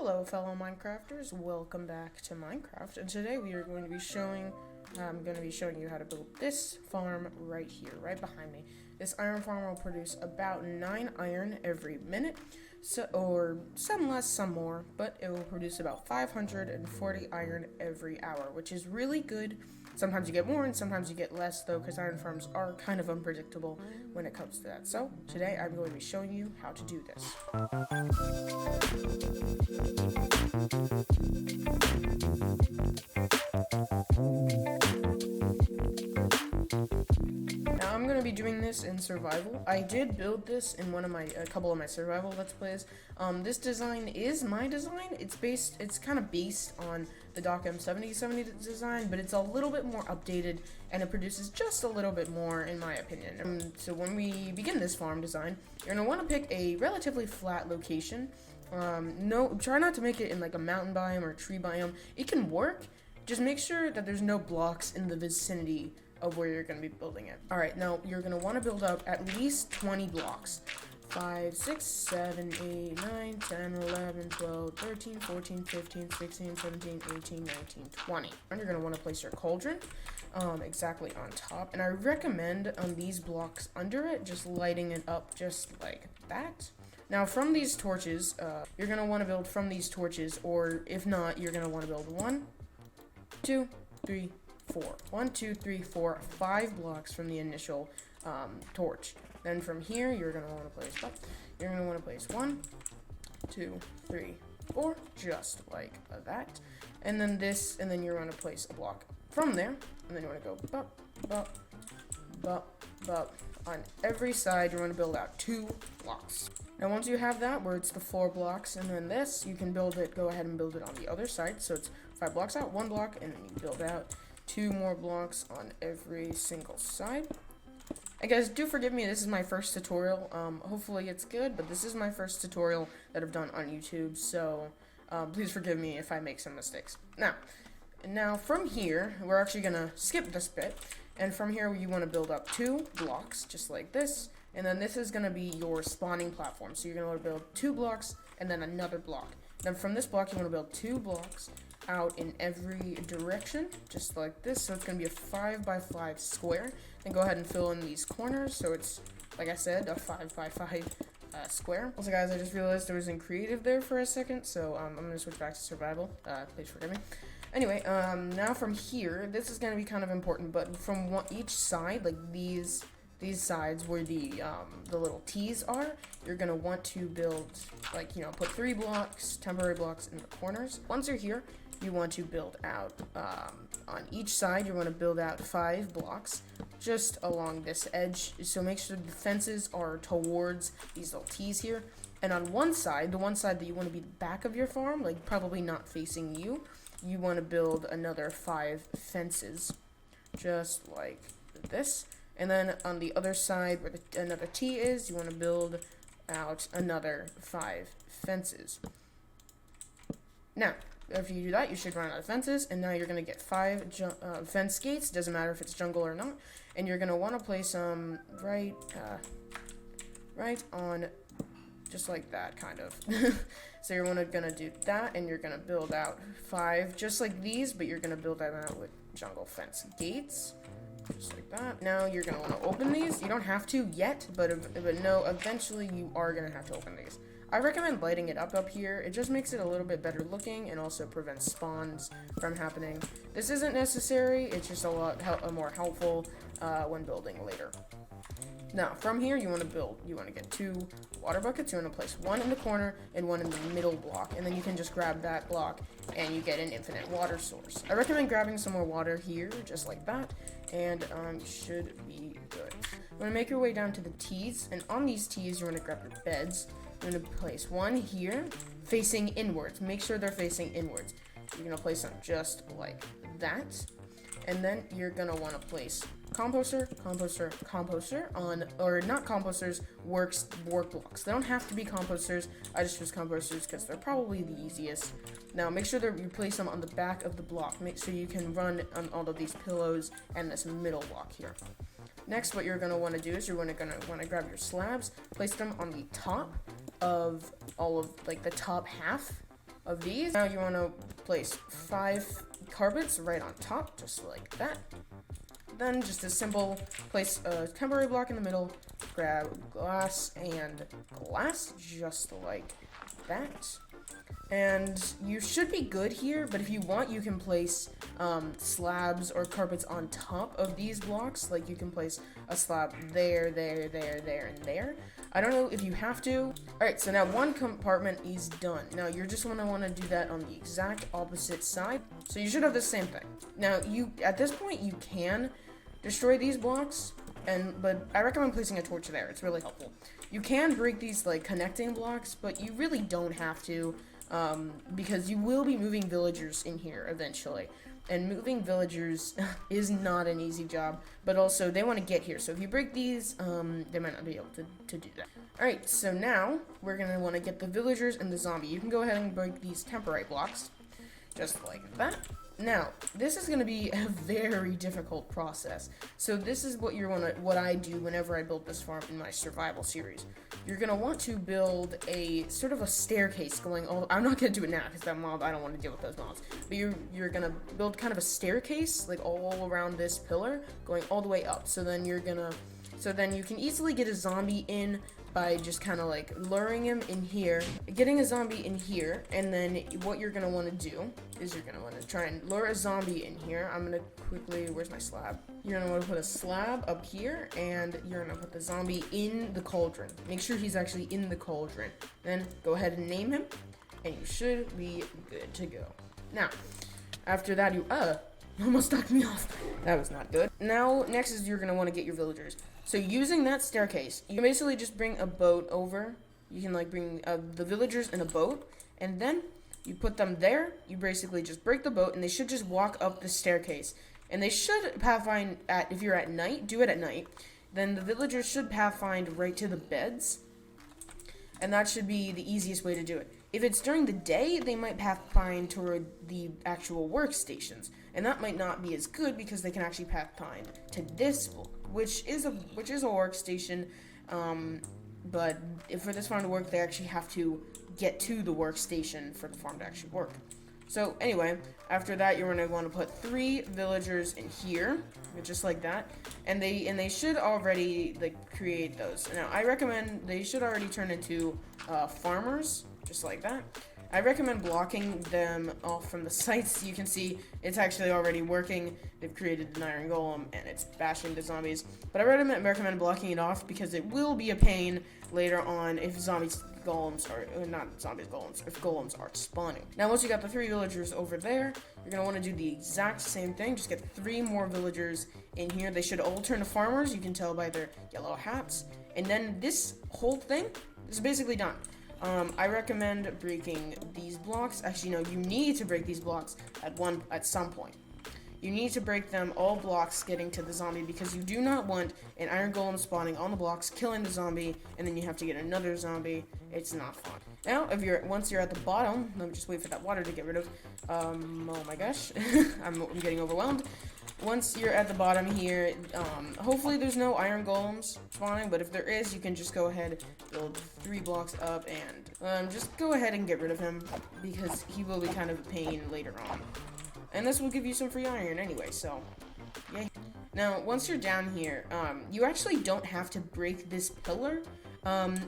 Hello fellow Minecrafters, welcome back to Minecraft, and today we are going to be showing, I'm going to be showing you how to build this farm right here, right behind me. This iron farm will produce about 9 iron every minute, or some less, some more, but it will produce about 540 iron every hour, which is really good. Sometimes you get more and sometimes you get less though, because iron farms are kind of unpredictable when it comes to that. So today I'm going to be showing you how to do this. Now I'm going to be doing this in survival. I did build this in a couple of my survival let's plays. This design is my design. It's kind of based on the Doc M7070 design, but it's a little bit more updated and it produces just a little bit more in my opinion. So when we begin this farm design, you're going to want to pick a relatively flat location. Try not to make it in like a mountain biome or a tree biome. It can work, just make sure that there's no blocks in the vicinity of where you're going to be building it. Alright, now you're going to want to build up at least 20 blocks. 5, 6, 7, 8, 9, 10, 11, 12, 13, 14, 15, 16, 17, 18, 19, 20. And you're going to want to place your cauldron exactly on top. And I recommend on these blocks under it, just lighting it up just like that. Now from these torches, you're going to want to build from these torches, or if not, you're going to want to build 1, 2, 3, 4. 1, 2, 3, 4, 5 blocks from the initial torch. Then from here, you're going to want to place 1, 2, 3, 4, just like that. And then you're going to place a block from there, and then you want to go bop, bop, bop, bop. On every side, you're going to build out 2 blocks. Now once you have that, where it's the 4 blocks, and then this, you can go ahead and build it on the other side. So it's 5 blocks out, 1 block, and then you build out 2 more blocks on every single side. And guys, do forgive me, this is my first tutorial. Hopefully it's good, but this is my first tutorial that I've done on YouTube, so please forgive me if I make some mistakes. Now from here, we're actually gonna skip this bit, and from here you want to build up 2 blocks, just like this, and then this is gonna be your spawning platform. So you're gonna want to build 2 blocks, and then another block. Then from this block, you want to build 2 blocks out in every direction, just like this. So it's going to be a 5 by 5 square. Then go ahead and fill in these corners. So it's, like I said, a 5 by 5 square. Also, guys, I just realized I was in creative there for a second, so I'm going to switch back to survival. Please forgive me. Anyway, now from here, this is going to be kind of important, but from each side, like these sides where the little T's are, you're gonna want to build, like, put 3 blocks, temporary blocks in the corners. Once you're here, you want to build out, on each side, you want to build out 5 blocks just along this edge. So make sure the fences are towards these little T's here. And on one side, the one side that you want to be the back of your farm, like probably not facing you, you want to build another 5 fences, just like this. And then on the other side where another T is, you want to build out another 5 fences. Now, after you do that, you should run out of fences, and now you're going to get 5 fence gates. Doesn't matter if it's jungle or not. And you're going to want to place them right on, just like that, kind of. So you're going to do that, and you're going to build out 5, just like these, but you're going to build them out with jungle fence gates. Just like that. Now you're going to want to open these. You don't have to yet, but no, eventually you are going to have to open these. I recommend lighting it up here. It just makes it a little bit better looking and also prevents spawns from happening. This isn't necessary. It's just a lot more helpful when building later. Now, from here, you want to get 2 water buckets. You want to place 1 in the corner and 1 in the middle block, and then you can just grab that block and you get an infinite water source. I recommend grabbing some more water here, just like that, and you should be good. You want to make your way down to the T's, and on these T's, you want to grab your beds. You're going to place 1 here, facing inwards. Make sure they're facing inwards. You're going to place them just like that. And then you're going to want to place composter on, or not composters, work blocks. They don't have to be composters. I just choose composters because they're probably the easiest. Now make sure that you place them on the back of the block. Make sure you can run on all of these pillows and this middle block here. Next, what you're going to want to do is you're going to want to grab your slabs, place them on the top of all of, like, the top half of these. Now you want to place 5 carpets right on top, just like that. Then just a simple place a temporary block in the middle, grab glass and glass, just like that. And you should be good here, but if you want, you can place slabs or carpets on top of these blocks. Like you can place a slab there, there, there, there, and there. I don't know if you have to. Alright, so now one compartment is done. Now you're just gonna want to do that on the exact opposite side. So you should have the same thing. Now at this point you can destroy these blocks, but I recommend placing a torch there. It's really helpful. You can break these like connecting blocks, but you really don't have to. Because you will be moving villagers in here eventually. And moving villagers is not an easy job, but also they want to get here. So if you break these, they might not be able to do that. Alright, so now we're going to want to get the villagers and the zombie. You can go ahead and break these temporary blocks, just like that. Now, this is going to be a very difficult process. So this is what I do whenever I build this farm in my survival series. You're going to want to build a sort of a staircase going all... I'm not going to do it now because that mob, I don't want to deal with those mobs. But you're going to build kind of a staircase like all around this pillar going all the way up. So then you can easily get a zombie in by just kind of like luring him in here, getting a zombie in here, and then what you're going to want to do is you're going to want to try and lure a zombie in here. I'm going to quickly, where's my slab? You're going to want to put a slab up here, and you're going to put the zombie in the cauldron. Make sure he's actually in the cauldron. Then go ahead and name him, and you should be good to go. Now, after that, you, almost knocked me off. That was not good. Now, next is you're going to want to get your villagers. So using that staircase, you can basically just bring a boat over. You can like bring the villagers in a boat, and then you put them there. You basically just break the boat, and they should just walk up the staircase. And they should pathfind if you're at night, do it at night. Then the villagers should pathfind right to the beds, and that should be the easiest way to do it. If it's during the day, they might pathfind toward the actual workstations, and that might not be as good because they can actually pathfind to this block, which is a workstation. But for this farm to work, they actually have to get to the workstation for the farm to actually work. So anyway, after that, you're going to want to put 3 villagers in here, just like that, and they should already like create those. Now I recommend they should already turn into farmers, just like that. I recommend blocking them off from the sites. You can see it's actually already working. They've created an iron golem and it's bashing the zombies. But I recommend blocking it off because it will be a pain later on if golems are spawning. Now once you got the 3 villagers over there, you're going to want to do the exact same thing. Just get 3 more villagers in here. They should all turn to farmers. You can tell by their yellow hats. And then this whole thing is basically done. I recommend breaking these blocks. Actually, no, you need to break these blocks at some point. You need to break them, all blocks getting to the zombie, because you do not want an iron golem spawning on the blocks, killing the zombie, and then you have to get another zombie. It's not fun. Now, once you're at the bottom, let me just wait for that water to get rid of. Oh my gosh, I'm getting overwhelmed. Once you're at the bottom here, hopefully there's no iron golems spawning, but if there is, you can just go ahead, build 3 blocks up, and just go ahead and get rid of him, because he will be kind of a pain later on. And this will give you some free iron anyway, so, yay. Now, once you're down here, you actually don't have to break this pillar.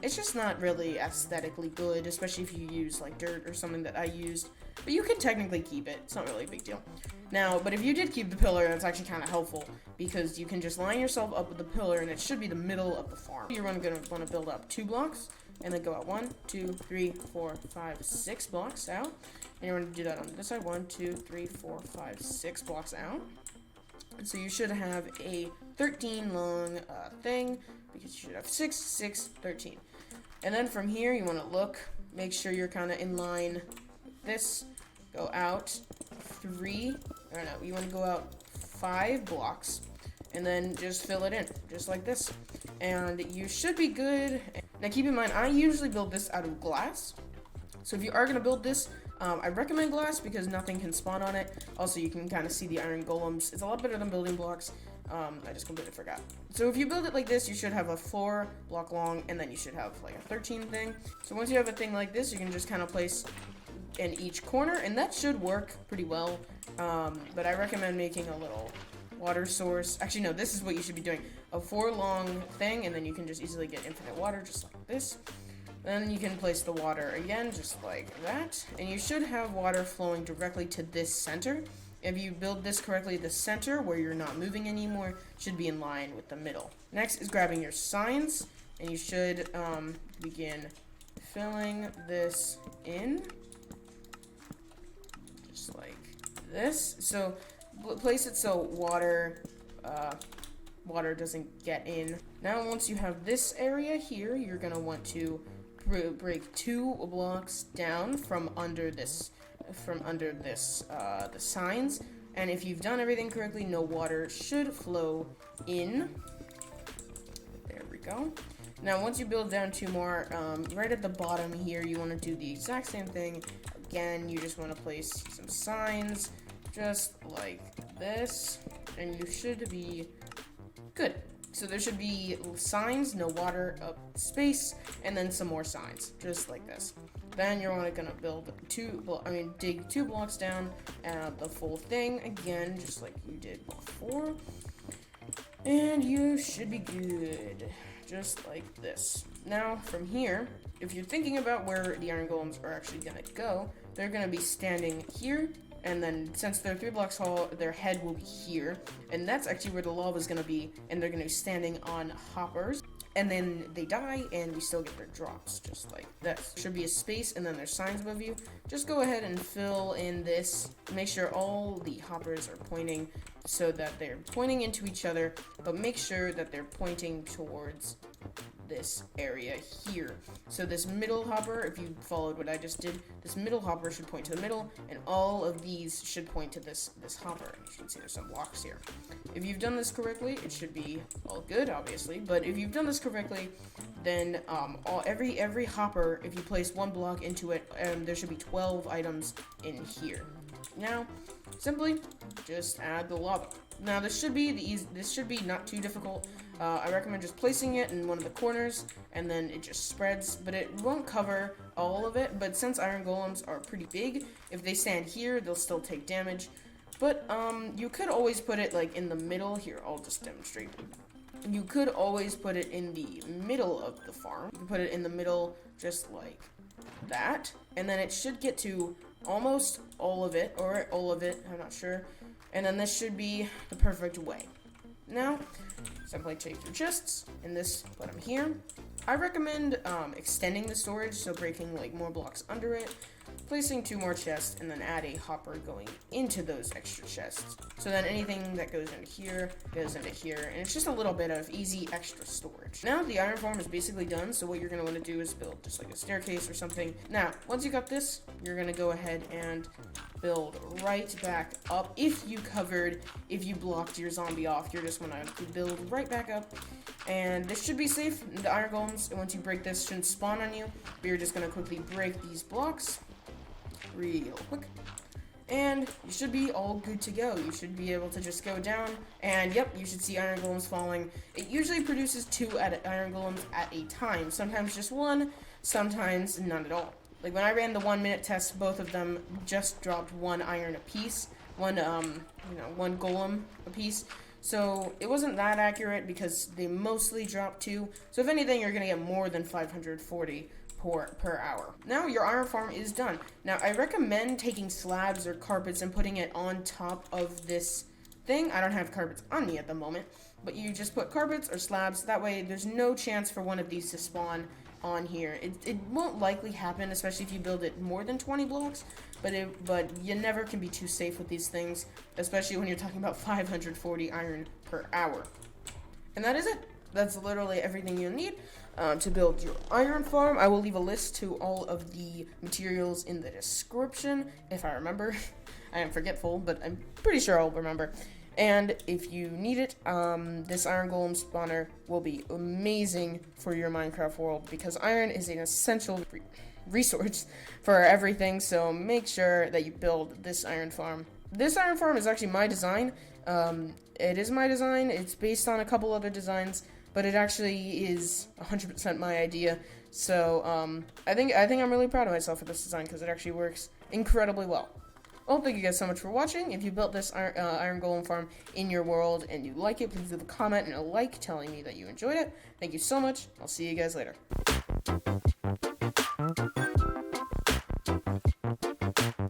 It's just not really aesthetically good, especially if you use, like, dirt or something that I used. But you can technically keep it. It's not really a big deal. Now, but if you did keep the pillar, that's actually kind of helpful, because you can just line yourself up with the pillar, and it should be the middle of the farm. You're going to want to build up 2 blocks, and then go out 1, 2, 3, 4, 5, 6 blocks out. And you're going to do that on this side, 1, 2, 3, 4, 5, 6 blocks out. And so you should have a 13 long thing, because you should have 6, 6, 13. And then from here, you want to look, make sure you're kind of in line with this. Go out 3, I don't know, you want to go out 5 blocks, and then just fill it in, just like this. And you should be good. Now keep in mind, I usually build this out of glass. So if you are going to build this, I recommend glass because nothing can spawn on it. Also, you can kind of see the iron golems. It's a lot better than building blocks. I just completely forgot. So if you build it like this, you should have a 4 block long, and then you should have like a 13 thing. So once you have a thing like this, you can just kind of place in each corner, and that should work pretty well. But I recommend making a little water source. Actually, no, this is what you should be doing. A 4-long thing, and then you can just easily get infinite water, just like this. Then you can place the water again, just like that. And you should have water flowing directly to this center. If you build this correctly, the center, where you're not moving anymore, should be in line with the middle. Next is grabbing your signs, and you should begin filling this in. Just like this. So place it so water doesn't get in. Now once you have this area here, you're gonna want to break 2 blocks down from under this the signs, and if you've done everything correctly, no water should flow in. There we go. Now once you build down 2 more, right at the bottom here, you want to do the exact same thing. Again, you just want to place some signs just like this, and you should be good. So there should be signs, no water, space, and then some more signs, just like this. Then you're only gonna build dig 2 blocks down, the full thing again, just like you did before, and you should be good, just like this. Now from here, if you're thinking about where the iron golems are actually gonna go, they're gonna be standing here. And then, since they're 3 blocks tall, their head will be here. And that's actually where the lava is going to be. And they're going to be standing on hoppers. And then they die, and we still get their drops, just like this. Should be a space, and then there's signs above you. Just go ahead and fill in this. Make sure all the hoppers are pointing so that they're pointing into each other. But make sure that they're pointing towards this area here. So this middle hopper, if you followed what I just did, this middle hopper should point to the middle, and all of these should point to this hopper. You can see there's some blocks here. If you've done this correctly, it should be all good, obviously. But if you've done this correctly, then every hopper, if you place 1 block into it, there should be 12 items in here. Now, simply just add the lava. Now this should be not too difficult. I recommend just placing it in one of the corners, and then it just spreads, but it won't cover all of it. But since iron golems are pretty big, if they stand here, they'll still take damage. But you could always put it like in the middle. Here, I'll just demonstrate. You could always put it in the middle of the farm. You can put it in the middle, just like that, and then it should get to almost all of it, or all of it, I'm not sure. And then this should be the perfect way. Now, simply take your chests, and put them here. I recommend extending the storage, so breaking like more blocks under it, placing 2 more chests, and then add a hopper going into those extra chests. So then anything that goes into here, and it's just a little bit of easy extra storage. Now the iron farm is basically done, so what you're going to want to do is build just like a staircase or something. Now, once you got this, you're going to go ahead and build right back up. If you blocked your zombie off, you're just going to build right back up. And this should be safe. The iron golems, once you break this, shouldn't spawn on you. But you're just going to quickly break these blocks real quick, and you should be all good to go. You should be able to just go down, and yep, you should see iron golems falling. It usually produces 2 iron golems at a time, sometimes just 1, sometimes none at all. Like when I ran the 1-minute test, both of them just dropped 1 iron apiece, one golem apiece. So it wasn't that accurate because they mostly dropped 2. So if anything, you're gonna get more than 540 per hour. Now your iron farm is done. Now I recommend taking slabs or carpets and putting it on top of this thing. I don't have carpets on me at the moment, but you just put carpets or slabs. That way there's no chance for one of these to spawn on here. It won't likely happen, especially if you build it more than 20 blocks, but you never can be too safe with these things, especially when you're talking about 540 iron per hour. And that is it. That's literally everything you need to build your iron farm. I will leave a list to all of the materials in the description, if I remember. I am forgetful, but I'm pretty sure I'll remember. And if you need it, this iron golem spawner will be amazing for your Minecraft world, because iron is an essential resource for everything, so make sure that you build this iron farm. This iron farm is actually my design. It is my design. It's based on a couple other designs, but it actually is 100% my idea. So I think I'm really proud of myself for this design, because it actually works incredibly well. Well, thank you guys so much for watching. If you built this iron golem farm in your world and you like it, please leave a comment and a like telling me that you enjoyed it. Thank you so much. I'll see you guys later.